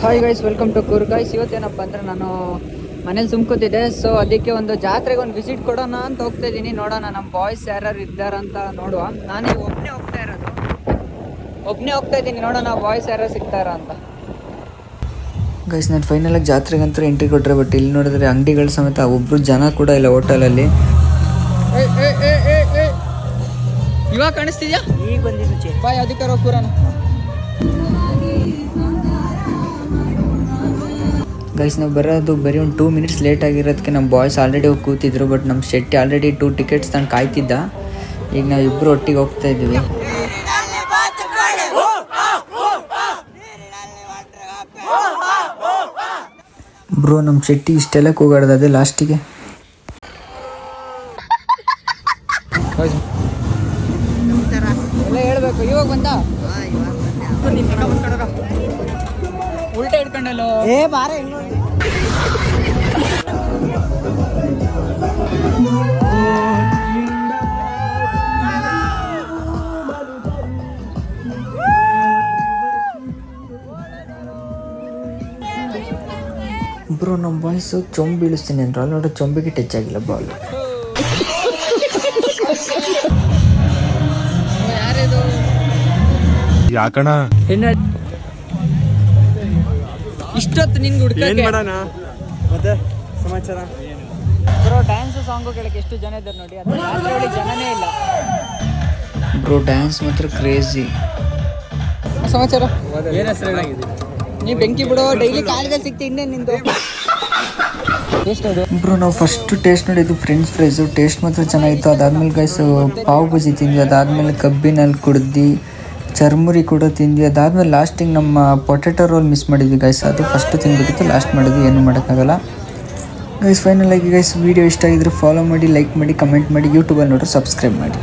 Hi guys, welcome to ಕೂರ್ guys. ಇವತ್ತೇನಪ್ಪ ಅಂದರೆ ನಾನು ಮನೇಲಿ ಸುಮ್ಕೋತಿದ್ದೆ. ಸೊ ಅದಕ್ಕೆ ಒಂದು ಜಾತ್ರೆಗೆ ಒಂದು ವಿಸಿಟ್ ಕೊಡೋಣ ಅಂತ ಹೋಗ್ತಾ ಇದ್ದೀನಿ. ನೋಡೋಣ ನಮ್ಮ ಬಾಯ್ಸ್ ಯಾರ್ಯಾರು ಇದ್ದಾರಂತ ನೋಡುವ. ನಾನು ಒಬ್ಬನೇ ಹೋಗ್ತಾ ಇದ್ದೀನಿ. ನೋಡೋಣ ಬಾಯ್ಸ್ ಯಾರು ಸಿಗ್ತಾರ ಅಂತ. ಗೈಸ್, ನಾನು ಫೈನಲಾಗಿ ಜಾತ್ರೆಗಂತೂ ಎಂಟ್ರಿ ಕೊಟ್ಟರೆ, ಬಟ್ ಇಲ್ಲಿ ನೋಡಿದ್ರೆ ಅಂಗಡಿಗಳು ಸಮೇತ ಒಬ್ಬರು ಜನ ಕೂಡ ಇಲ್ಲ ಹೋಟೆಲಲ್ಲಿ. ಇವಾಗ ಕಾಣಿಸ್ತಿದ್ಯಾ? ಈಗ ಬಂದಿದ್ದು ಬಾಯ್ ಅದಕ್ಕಾರ ಕೂರಣ. ಗೈಸ್, ನಾವು ಬರೋದು ಬರೀ ಒಂದು 2 ಮಿನಿಟ್ಸ್ ಲೇಟ್ ಆಗಿರೋದಕ್ಕೆ ನಮ್ಮ ಬಾಯ್ಸ್ ಆಲ್ರೆಡಿ ಹೋಗಿ ಕೂತಿದ್ರು. ಬಟ್ ನಮ್ಮ ಶೆಟ್ಟಿ ಆಲ್ರೆಡಿ 2 ಟಿಕೆಟ್ಸ್ ತಂದು ಕಾಯ್ತಿದ್ದ. ಈಗ ನಾವು ಇಬ್ಬರು ಒಟ್ಟಿಗೆ ಹೋಗ್ತಾ ಇದ್ದೀವಿ. ಬ್ರೋ, ನಮ್ಮ ಶೆಟ್ಟಿ ಇಷ್ಟೆಲ್ಲ ಕೂಗಾಡ್ದ ಅದೇ ಲಾಸ್ಟಿಗೆ. ಎಲ್ಲ ಹೇಳ್ಬೇಕು. ಇವಾಗ ಬಂದ ಉಲ್ಟಾ ಇಟ್ಕೊಂಡಲ್ಲ. ಬ್ರೋ, ನಮ್ಮ ಬಾಯ್ಸು ಚೊಂಬು ಬೀಳಿಸ್ತೀನಿ ಅಂದ್ರೆ ಅಲ್ಲಿ ನೋಡೋ ಚೊಂಬಿಗೆ ಟಚ್ ಆಗಿಲ್ಲ ಬಾಲ್. ಯಾಕಣ ಇಷ್ಟೊತ್ತು ನಿಂಗೆ ಹುಡುಕಕ್ಕೆ ಮತ್ತೆ ಸಮಾಚಾರ? ಬ್ರೋ, ಡ್ಯಾನ್ಸ್ ಸಾಂಗು ಕೇಳಕ್ಕೆ ಎಷ್ಟು ಜನ ಇದ್ದಾರೆ ನೋಡಿ. ಅದು ರಾತ್ರಿ ಜನನೇ ಇಲ್ಲ ಬ್ರೋ. ಡ್ಯಾನ್ಸ್ ಮಾತ್ರ ಕ್ರೇಜಿ. ಸಮಾಚಾರ ಏನು ಹೆಸರು? ನೀ ಬೆಂಕಿ ಬಿಡೋ, ಡೈಲಿ ಕಾಲೇಜಲ್ಲಿ ಸಿಗ್ತಿ. ಇನ್ನೇನು ನಿಂದು ಟೇಸ್ಟ್ ಅದು? ಬ್ರೋ, ನಾವು ಫಸ್ಟ್ ಟೇಸ್ಟ್ ನೋಡಿದ್ದು ಫ್ರೆಂಚ್ ಫ್ರೈಸು. ಟೇಸ್ಟ್ ಮಾತ್ರ ಚೆನ್ನಾಗಿತ್ತು. ಅದಾದ್ಮೇಲೆ ಗೈಸ್ ಪಾವ್ ಬಜ್ಜಿ ತಿಂದ್ವಿ. ಅದಾದ್ಮೇಲೆ ಕಬ್ಬಿನಲ್ಲಿ ಕುಡ್ದು ಚರ್ಮುರಿ ಕೂಡ ತಿಂದ್ವಿ. ಅದಾದ್ಮೇಲೆ ಲಾಸ್ಟಿಗೆ ನಮ್ಮ ಪೊಟೆಟೊ ರೋಲ್ ಮಿಸ್ ಮಾಡಿದ್ವಿ ಗೈಸ್. ಅದು ಫಸ್ಟ್ ತಿಂದ್ಬಿಟ್ಟಿತ್ತು, ಲಾಸ್ಟ್ ಮಾಡಿದ್ವಿ. ಏನೂ ಮಾಡೋಕ್ಕಾಗಲ್ಲ ಗೈಸ್. ಫೈನಲ್ ಆಗಿ ಗೈಸ್, ವಿಡಿಯೋ ಇಷ್ಟ ಆಗಿದ್ರೆ ಫಾಲೋ ಮಾಡಿ, ಲೈಕ್ ಮಾಡಿ, ಕಮೆಂಟ್ ಮಾಡಿ. ಯೂಟ್ಯೂಬಲ್ಲಿ ನೋಡ್ರೆ ಸಬ್ಸ್ಕ್ರೈಬ್ ಮಾಡಿ.